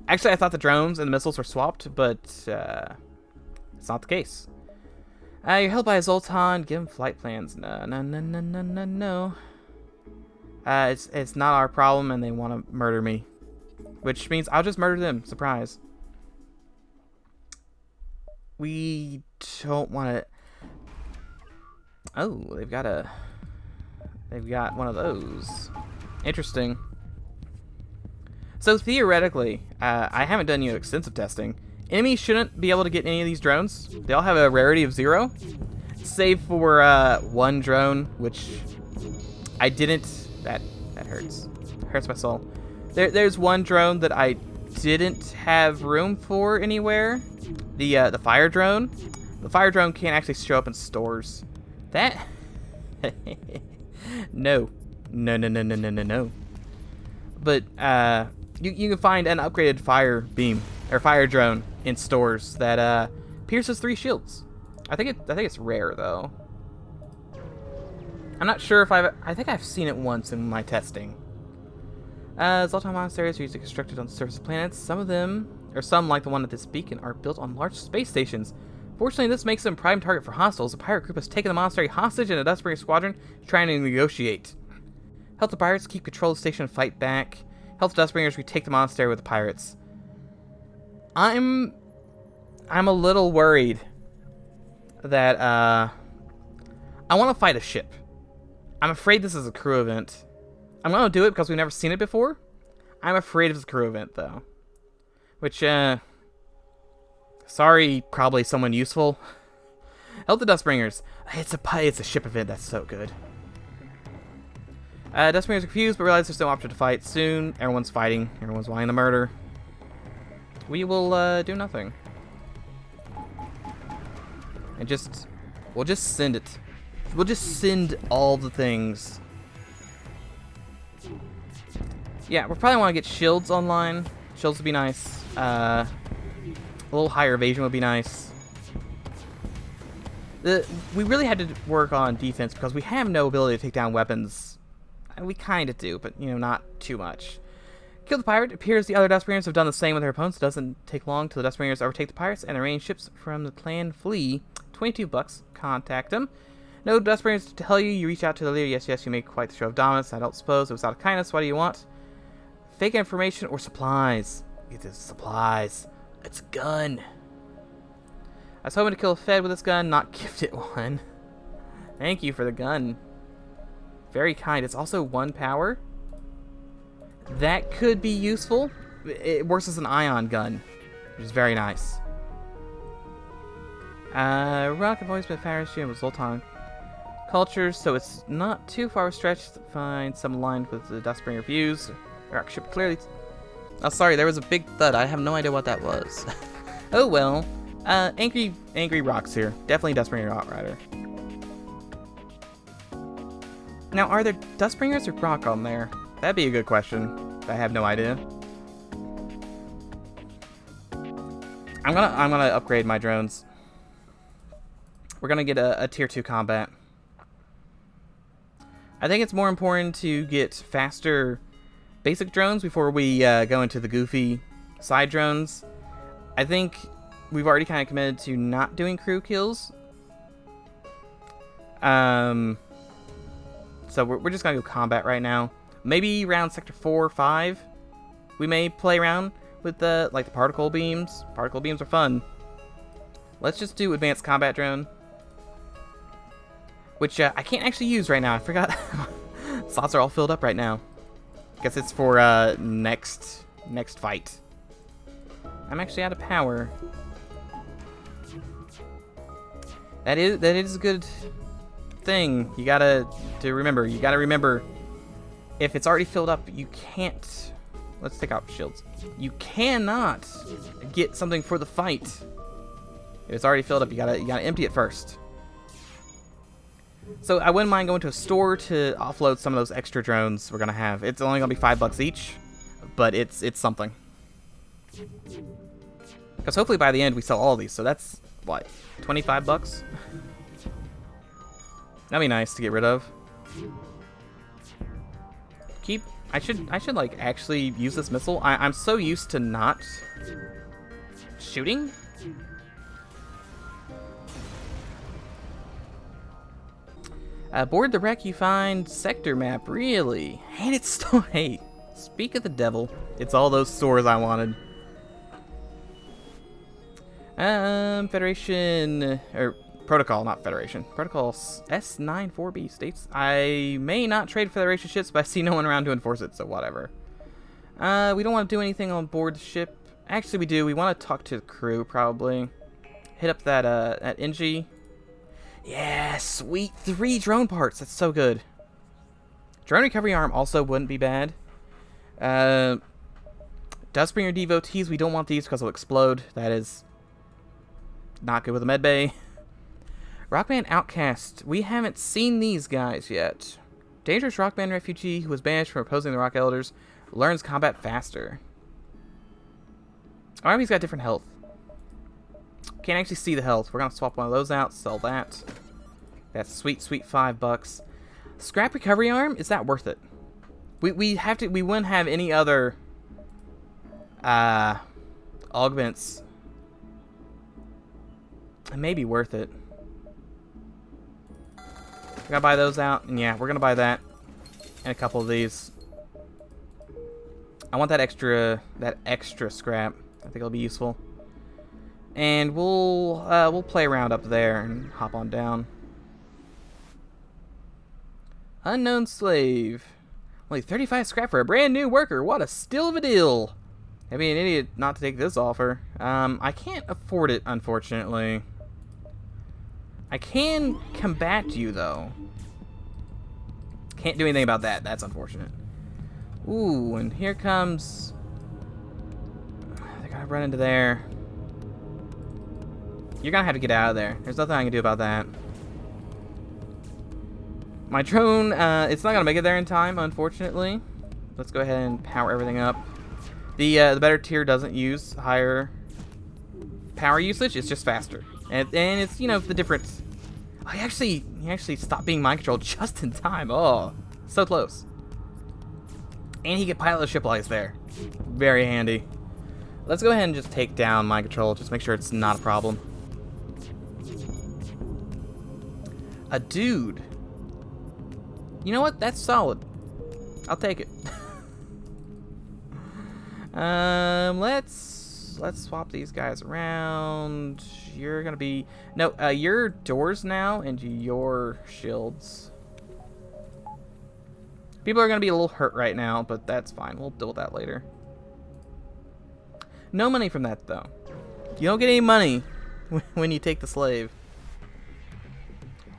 S3: Actually, I thought the drones and the missiles were swapped, but it's not the case. You're held by a Zoltan. Give him flight plans. No. It's not our problem, and they want to murder me. Which means I'll just murder them. Surprise. We don't want to... Oh, they've got one of those. Interesting. So theoretically, I haven't done extensive testing. Enemies shouldn't be able to get any of these drones. They all have a rarity of 0. Save for one drone, which I didn't... That hurts. Hurts my soul. There's one drone that I didn't have room for anywhere. The fire drone. The fire drone can't actually show up in stores. That no. But you can find an upgraded fire beam or fire drone in stores that pierces 3 shields. I think it's rare though. I'm not sure if I think I've seen it once in my testing. Zoltan monasteries are usually constructed on the surface of planets. Some of them, or some like the one at this beacon, are built on large space stations. Fortunately, this makes them prime target for hostiles. A pirate group has taken the monastery hostage and a Dustbringer squadron is trying to negotiate. Help the pirates keep control of the station and fight back. Help the Dustbringers retake the monastery with the pirates. I'm a little worried that I want to fight a ship. I'm afraid this is a crew event. I'm going to do it because we've never seen it before. I'm afraid it's a crew event, though. Which, sorry, probably someone useful. Help the Dustbringers. It's a ship event. That's so good. Dustbringers are confused, but realize there's no option to fight soon. Everyone's fighting. Everyone's wanting to murder. We will, do nothing. And we'll just send it. We'll just send all the things. Yeah, we'll probably want to get shields online. Shields would be nice. A little higher evasion would be nice. We really had to work on defense because we have no ability to take down weapons. We kind of do, but, you know, not too much. Kill the pirate. It appears the other Dustbringers have done the same with their opponents. It doesn't take long till the Dustbringers overtake the pirates and the remaining ships from the clan flee. $22. Contact them. No Dustbringers to tell you. You reach out to the leader. Yes, you make quite the show of dominance. I don't suppose it was out of kindness. What do you want? Fake information or supplies? It is supplies. It's a gun. I was hoping to kill a Fed with this gun, not gift it one. Thank you for the gun. Very kind. It's also 1 power. That could be useful. It works as an ion gun, which is very nice. Rock have always been fascinated with Zoltan cultures, so it's not too far stretched to find some aligned with the Dustbringer views. Rock ship clearly. Oh, sorry, there was a big thud. I have no idea what that was. Oh well. Angry rocks here. Definitely Dustbringer Outrider. Now, are there Dustbringers or rock on there? That'd be a good question. I have no idea. I'm gonna upgrade my drones. We're gonna get a tier 2 combat. I think it's more important to get faster basic drones before we go into the goofy side drones. I think we've already kind of committed to not doing crew kills. So we're just gonna go combat right now. Maybe around sector 4 or 5, we may play around with the particle beams. Particle beams are fun. Let's just do advanced combat drone, which I can't actually use right now. I forgot. Slots are all filled up right now. Guess it's for next fight. I'm actually out of power. That is a good thing. You gotta remember. You gotta remember. If it's already filled up, you can't. Let's take out shields. You cannot get something for the fight. If it's already filled up, you gotta empty it first. So I wouldn't mind going to a store to offload some of those extra drones we're gonna have. It's only gonna be $5 each, but it's something. Because hopefully by the end we sell all these. So that's what, $25? That'd be nice to get rid of. I should like actually use this missile. I'm so used to not shooting. Aboard the wreck you find sector map, really? And it's still, hey, speak of the devil. It's all those stores I wanted. Federation, or Protocol, not Federation. Protocol S94B states, I may not trade Federation ships, but I see no one around to enforce it, so whatever. We don't want to do anything on board the ship. Actually, we do. We want to talk to the crew, probably. Hit up that NG. Yeah, sweet. 3 drone parts. That's so good. Drone recovery arm also wouldn't be bad. Dustbringer devotees, we don't want these because they'll explode. That is not good with a medbay. Rockman Outcast. We haven't seen these guys yet. Dangerous Rockman refugee who was banished from opposing the Rock Elders learns combat faster. Alright, he's got different health. Can't actually see the health. We're gonna swap one of those out, sell that. That's sweet, sweet $5. Scrap recovery arm, is that worth it? We wouldn't have any other augments. It may be worth it. We gotta buy those out, and yeah, we're gonna buy that and a couple of these. I want that extra scrap. I think it'll be useful. And we'll play around up there and hop on down. Unknown slave. Only 35 scrap for a brand new worker. What a steal of a deal. I'd be an idiot not to take this offer. I can't afford it, unfortunately. I can combat you, though. Can't do anything about that. That's unfortunate. Ooh, and here comes... They're gonna run into there. You're gonna have to get out of there. There's nothing I can do about that. My drone, it's not gonna make it there in time, unfortunately. Let's go ahead and power everything up. The better tier doesn't use higher power usage. It's just faster, and it's, you know, the difference. Oh, he actually stopped being mind controlled just in time. Oh, so close. And he can pilot the ship while he's there. Very handy. Let's go ahead and just take down mind control. Just make sure it's not a problem. A dude. You know what? That's solid. I'll take it. Let's swap these guys around. You're gonna be your doors now and your shields. People are gonna be a little hurt right now, but that's fine. We'll deal with that later. No money from that though. You don't get any money when you take the slave.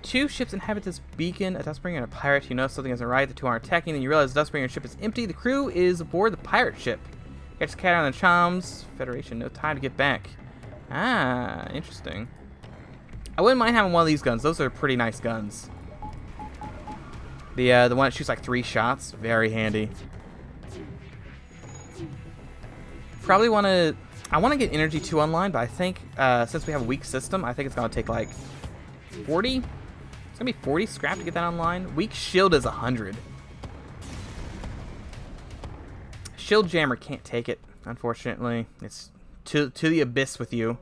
S3: Two ships inhabit this beacon, a Dustbringer and a pirate. You know something isn't right. The two aren't attacking, and you realize the Dustbringer ship is empty. The crew is aboard the pirate ship. Catch the cat on the choms. Federation, no time to get back. Ah, interesting. I wouldn't mind having one of these guns. Those are pretty nice guns. The one that shoots like 3 shots, very handy. Probably want to... I want to get Energy 2 online, but I think since we have a weak system, I think it's going to take like 40... It's going to be 40 scrap to get that online. Weak shield is 100. Shield jammer can't take it, unfortunately. It's to the abyss with you.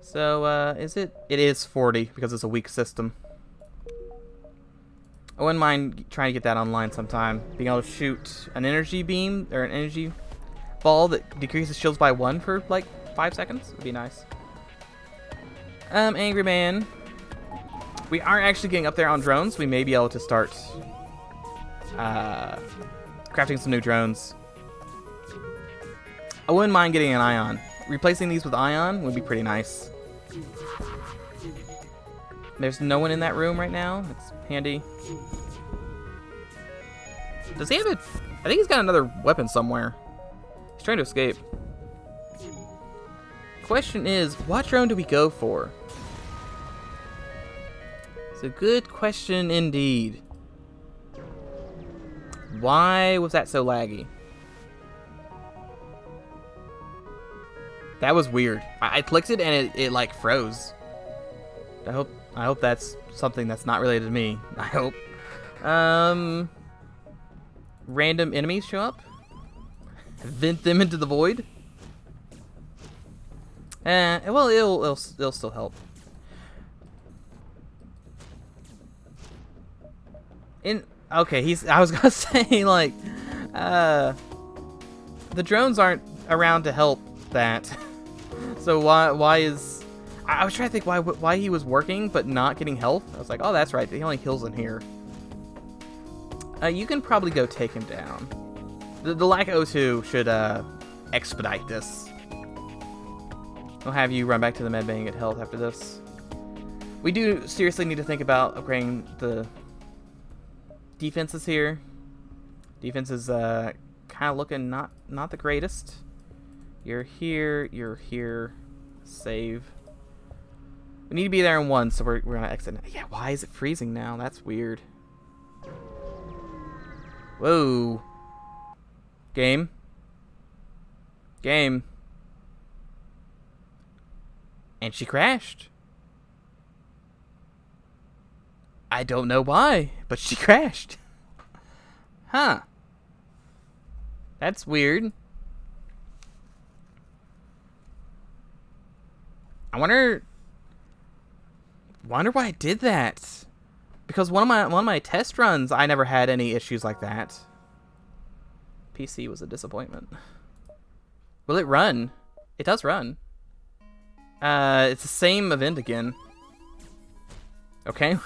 S3: So, is it? It is 40 because it's a weak system. I wouldn't mind trying to get that online sometime. Being able to shoot an energy beam or an energy ball that decreases shields by 1 for like 5 seconds would be nice. Angry Man. We aren't actually getting up there on drones. We may be able to start crafting some new drones. I wouldn't mind getting an ion. Replacing these with ion would be pretty nice. There's no one in that room right now. It's handy. Does he have a... I think he's got another weapon somewhere. He's trying to escape. Question is, what drone do we go for? It's a good question indeed. Why was that so laggy? That was weird. I clicked it and it like froze. I hope that's something that's not related to me. I hope. Random enemies show up. Vent them into the void. Well, it'll still help. Okay, I was gonna say, like, the drones aren't around to help that. So why is... I was trying to think why he was working but not getting health. I was like, oh, that's right, he only heals in here. You can probably go take him down. The lack of O2 should expedite this. I'll have you run back to the medbay and get health after this. We do seriously need to think about upgrading the defenses here. Defense is kind kind of looking not the greatest. You're here. You're here. Save. We need to be there in 1, so we're gonna exit. Yeah, why is it freezing now? That's weird. Whoa. Game. Game. And she crashed. I don't know why, but she crashed. Huh. That's weird. I wonder why I did that. Because one of my test runs, I never had any issues like that. PC was a disappointment. Will it run? It does run. It's the same event again. Okay.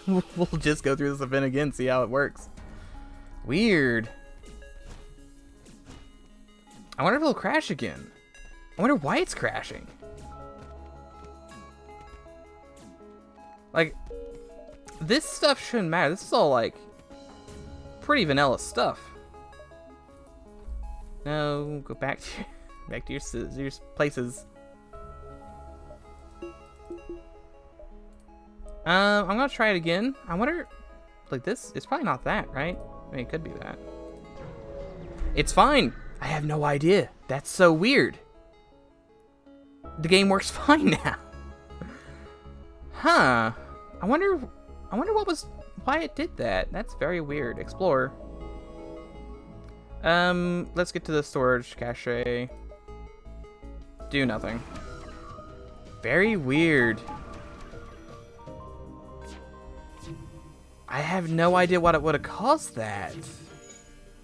S3: We'll just go through this event again, see how it works. Weird. I wonder if it'll crash again. I wonder why it's crashing. Like, this stuff shouldn't matter. This is all, like, pretty vanilla stuff. No, go back to your places. I'm gonna try it again. I wonder, like this, it's probably not that, right? I mean, it could be that. It's fine. I have no idea. That's so weird. The game works fine now. Huh. I wonder why it did that. That's very weird. Explore. Let's get to the storage cache. Do nothing. Very weird. I have no idea what it would have caused that.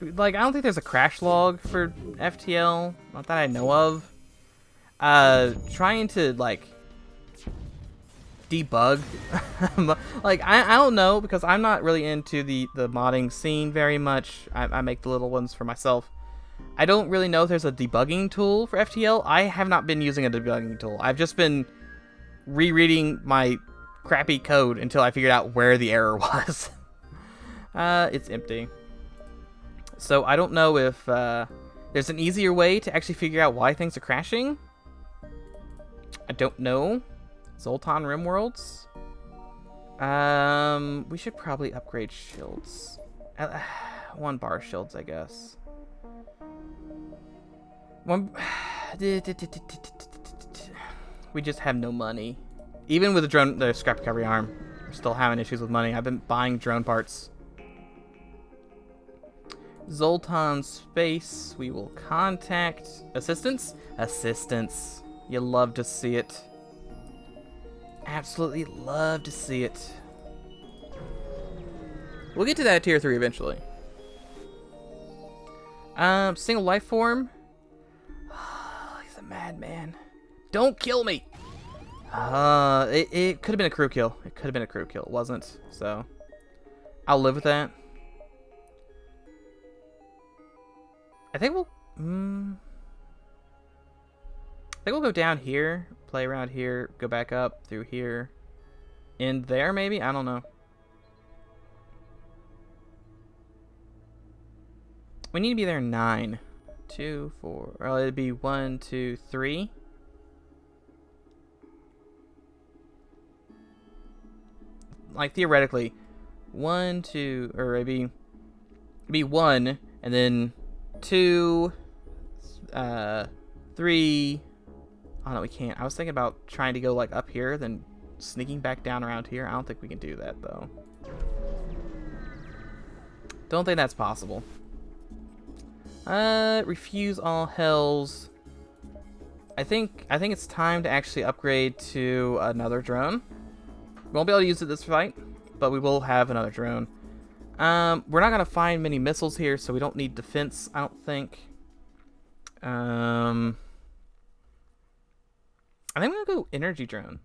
S3: Like, I don't think there's a crash log for FTL. Not that I know of. Trying to, like, debug. Like, I don't know, because I'm not really into the modding scene very much. I make the little ones for myself. I don't really know if there's a debugging tool for FTL. I have not been using a debugging tool. I've just been rereading my crappy code until I figured out where the error was. It's empty. So I don't know if there's an easier way to actually figure out why things are crashing. I don't know. Zoltan Rimworlds. We should probably upgrade shields. 1 bar shields, I guess. We just have no money. Even with the scrap recovery arm, we're still having issues with money. I've been buying drone parts. Zoltan Space, we will contact assistance. Assistance. You love to see it. Absolutely love to see it. We'll get to that tier 3 eventually. Single life form. He's a madman. Don't kill me. It could have been a crew kill. It could have been a crew kill. It wasn't. So I'll live with that. I think we'll go down here, play around here, go back up through here, in there maybe. I don't know. We need to be there 9, 2, 4. Or it'd be 1, 2, 3. Like theoretically, 1, 2, or it'd be 1, and then 2, 3. Oh no, we can't. I was thinking about trying to go like up here, then sneaking back down around here. I don't think we can do that though. Don't think that's possible. Refuse all hells. I think it's time to actually upgrade to another drone. We won't be able to use it this fight, but we will have another drone. We're not gonna find many missiles here, so we don't need defense, I don't think. I think I'm gonna go energy drone.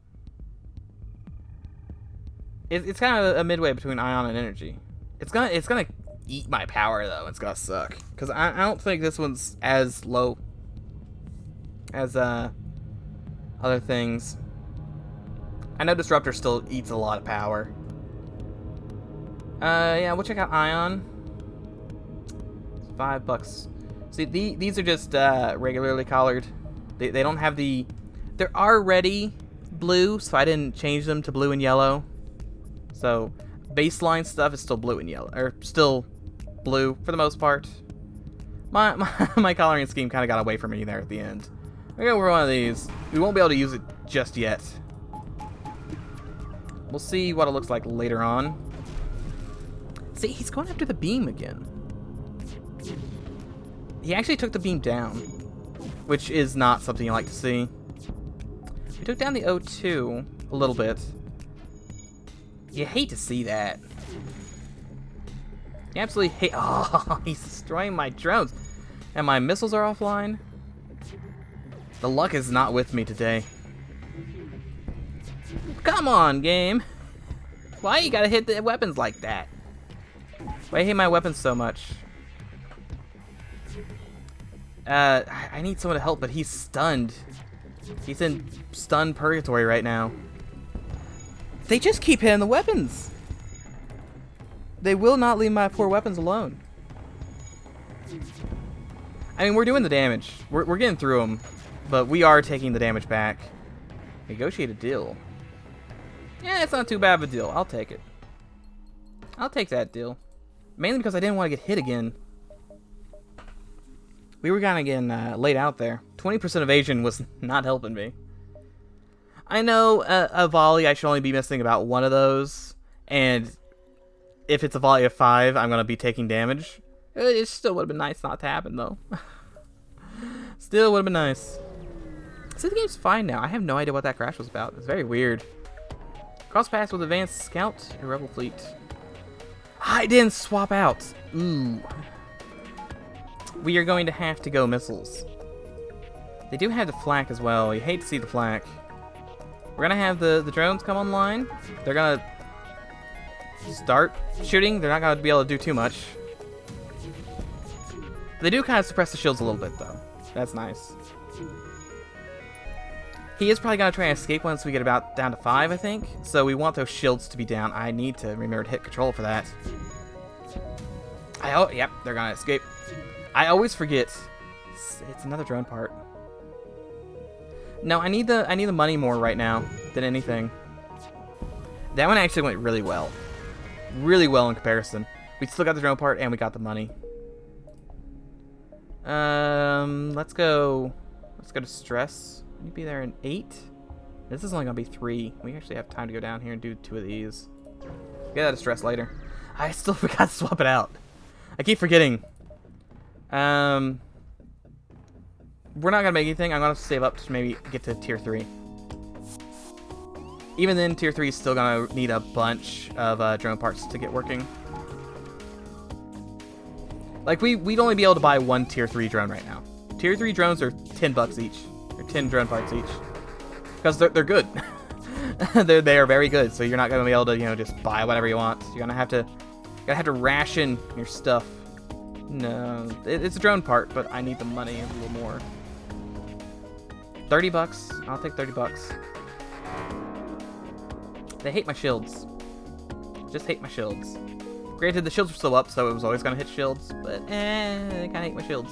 S3: It's kind of a midway between ion and energy. It's gonna eat my power though. It's gonna suck because I don't think this one's as low as other things. I know Disruptor still eats a lot of power. Yeah, we'll check out Ion. It's $5. See, these are just regularly collared. They don't have the... They're already blue, so I didn't change them to blue and yellow. So baseline stuff is still blue and yellow, or still blue for the most part. My coloring scheme kind of got away from me there at the end. We're gonna wear one of these. We won't be able to use it just yet. We'll see what it looks like later on. See, he's going after the beam again. He actually took the beam down, which is not something you like to see. We took down the O2 a little bit. You hate to see that. You absolutely hate... Oh, he's destroying my drones. And my missiles are offline. The luck is not with me today. Come on, game. Why you gotta hit the weapons like that? Why I hate my weapons so much? I need someone to help, but he's stunned. He's in stun purgatory right now. They just keep hitting the weapons. They will not leave my poor weapons alone. I mean, we're doing the damage. We're getting through them, but we are taking the damage back. Negotiate a deal. Yeah, it's not too bad of a deal. I'll take it. I'll take that deal. Mainly because I didn't want to get hit again. We were kind of getting laid out there. 20% evasion was not helping me. I know a volley, I should only be missing about one of those. And if it's a volley of 5, I'm going to be taking damage. It still would have been nice not to happen, though. Still would have been nice. See, the game's fine now. I have no idea what that crash was about. It's very weird. Cross pass with advanced scout and rebel fleet. I didn't swap out. Ooh. We are going to have to go missiles. They do have the flak as well. You hate to see the flak. We're gonna have the drones come online. They're gonna start shooting. They're not gonna be able to do too much. They do kind of suppress the shields a little bit, though. That's nice. He is probably gonna try and escape once we get about down to 5, I think. So we want those shields to be down. I need to remember to hit control for that. Yep, they're gonna escape. I always forget. It's another drone part. No, I need the money more right now than anything. That one actually went really well. Really well in comparison. We still got the drone part and we got the money. Let's go to stress. Can you be there in 8? This is only gonna be 3. We actually have time to go down here and do 2 of these. Get out of stress later. I still forgot to swap it out. I keep forgetting. We're not gonna make anything. I'm gonna save up to maybe get to tier 3. Even then, tier 3 is still gonna need a bunch of drone parts to get working. Like we'd only be able to buy 1 tier 3 drone right now. Tier 3 drones are $10 each, or 10 drone parts each, because they're good. they are very good. So you're not gonna be able to just buy whatever you want. You're gonna have to ration your stuff. No, it's a drone part, but I need the money a little more. $30. I'll take $30. They hate my shields. Just hate my shields. Granted, the shields were still up, so it was always gonna hit shields, but they kinda hate my shields.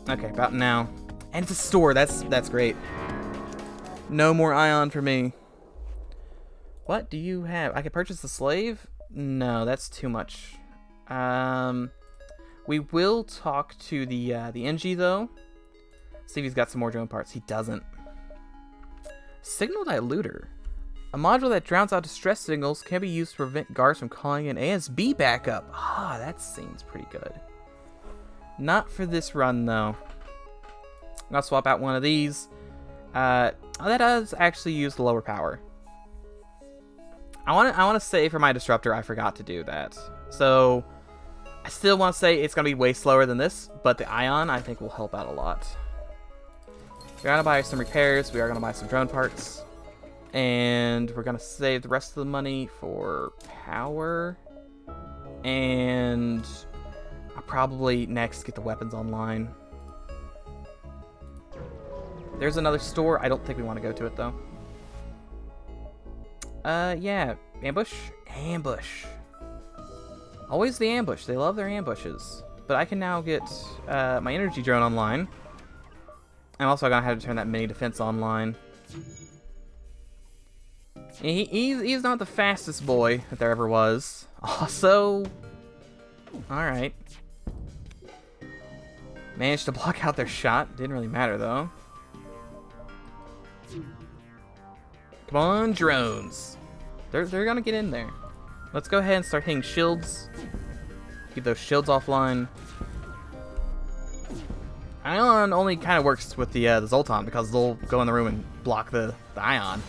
S3: Okay, about now. And it's a store, that's great. No more ion for me. What do you have? I can purchase the slave? No, that's too much. We will talk to the NG though. See if he's got some more drone parts. He doesn't. Signal diluter. A module that drowns out distress signals can be used to prevent guards from calling an ASB backup. Ah, that seems pretty good. Not for this run though. I'll swap out one of these. That does actually use the lower power. I want to say for my disruptor, I forgot to do that. So I still want to say it's going to be way slower than this, but the ion I think will help out a lot. We're going to buy some repairs. We are going to buy some drone parts. And we're going to save the rest of the money for power. And I'll probably next get the weapons online. There's another store. I don't think we want to go to it though. Yeah, ambush. Always the ambush. They love their ambushes. But I can now get my energy drone online. I'm also going to have to turn that mini defense online. He's not the fastest boy that there ever was. Also, alright. Managed to block out their shot. Didn't really matter, though. Come on, drones. They're going to get in there. Let's go ahead and start hitting shields. Keep those shields offline. Ion only kind of works with the Zoltan because they'll go in the room and block the Ion.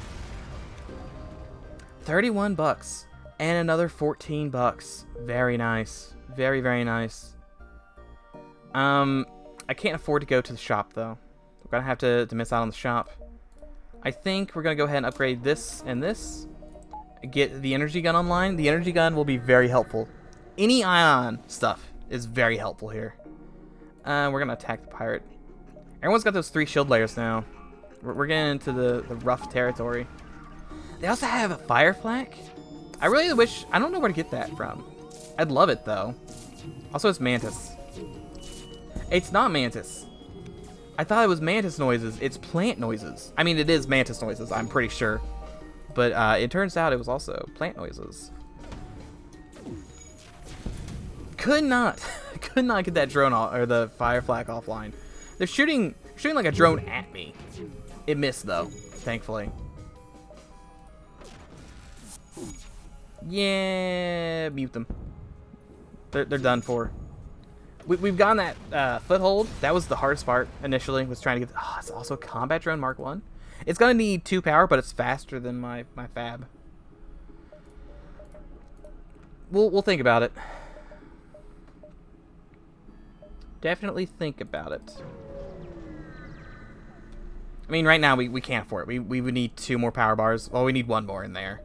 S3: 31 bucks and another 14 bucks. Very nice. Very, very nice. I can't afford to go to the shop though. We're gonna have to miss out on the shop. I think we're gonna go ahead and upgrade this and this. Get the energy gun online. The energy gun will be very helpful. Any Ion stuff is very helpful here. We're gonna attack the pirate. Everyone's got those 3 shield layers now. We're getting into the rough territory. They also have a fire flak. I really wish, I don't know where to get that from. I'd love it though. Also, it's mantis. It's not mantis. I thought it was mantis noises. It's plant noises. I mean, it is mantis noises, I'm pretty sure. But it turns out it was also plant noises. Could not get that drone off, or the fire flak offline. They're shooting like a drone at me. It missed though, thankfully. Yeah, mute them. They're done for. We've gotten that foothold. That was the hardest part initially, was trying to get. Oh, it's also a combat drone Mark 1. It's gonna need 2 power, but it's faster than my fab. We'll think about it. Definitely think about it. I mean, right now we can't afford it. We would need 2 more power bars. Well, we need 1 more in there.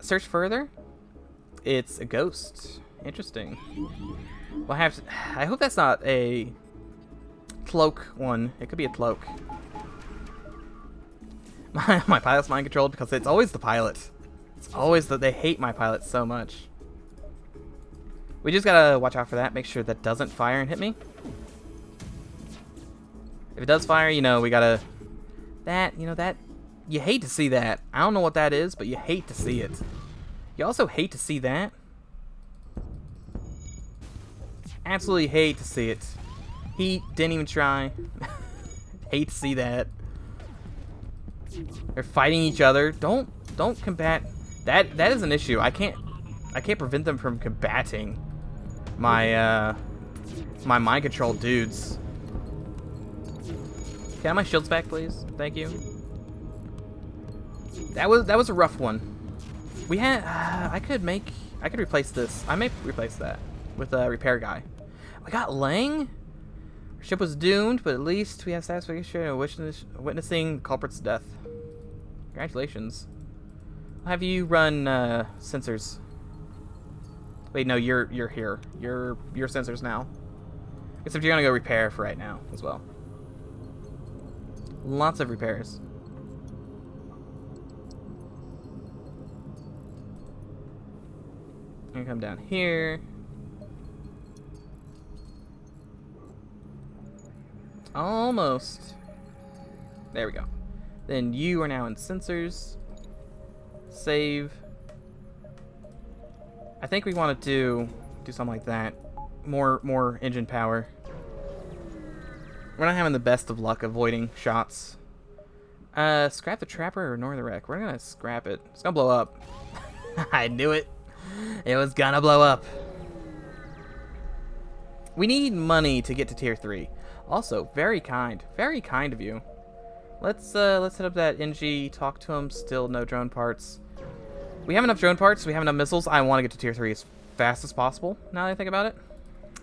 S3: Search further. It's a ghost. Interesting. Well, I hope that's not a cloak one. It could be a cloak. My pilot's mind controlled because it's always the pilot. It's always that they hate my pilot so much. We just gotta watch out for that. Make sure that doesn't fire and hit me. If it does fire, you know, we gotta... That, you know, that... You hate to see that. I don't know what that is, but you hate to see it. You also hate to see that. Absolutely hate to see it. He didn't even try. Hate to see that. They're fighting each other. Don't combat. That is an issue. I can't prevent them from combating my my mind control dudes. Can I have my shields back, please? Thank you. That was a rough one. We had I could replace this. I may replace that with a repair guy. We got Lang. Our ship was doomed, but at least we have satisfaction in witnessing the culprit's death. Congratulations. I'll have you run sensors. Wait, no, you're here. You're sensors now. Except you're gonna go repair for right now as well. Lots of repairs. I'm gonna come down here. Almost. There we go. Then you are now in sensors. Save. I think we want to do something like that. More engine power. We're not having the best of luck avoiding shots. Scrap the trapper or ignore the wreck. We're gonna scrap it. It's gonna blow up. I knew it. It was gonna blow up. We need money to get to tier 3. Also, very kind of you. Let's hit up that NG, talk to him. Still no drone parts. We have enough drone parts. We have enough missiles. I want to get to tier 3 as fast as possible. Now that I think about it,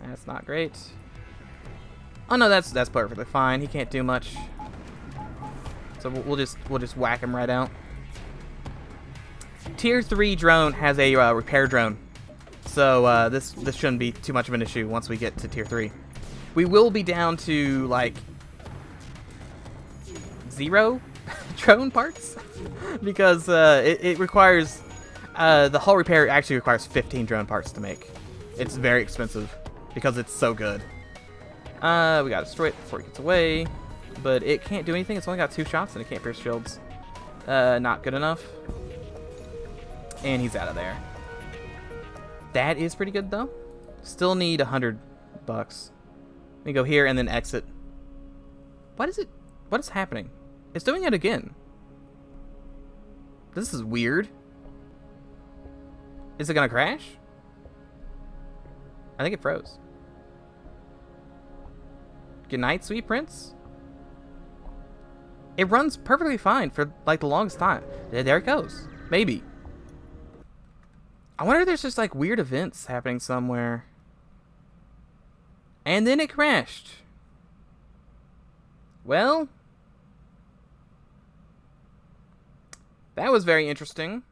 S3: that's not great. Oh no, that's perfectly fine. He can't do much. So we'll just whack him right out. Tier 3 drone has a repair drone, so this shouldn't be too much of an issue once we get to tier 3. We will be down to like 0 drone parts because it requires The hull repair actually requires 15 drone parts to make. It's very expensive because it's so good. We gotta destroy it before it gets away, but it can't do anything. It's only got 2 shots and it can't pierce shields. Not good enough. And he's out of there. That is pretty good though. Still need $100. Let me go here and then exit. What is it? What is happening? It's doing it again. This is weird. Is it gonna crash? I think it froze. Good night, sweet prince. It runs perfectly fine for like the longest time. There it goes. Maybe. I wonder if there's just like weird events happening somewhere. And then it crashed. Well, that was very interesting.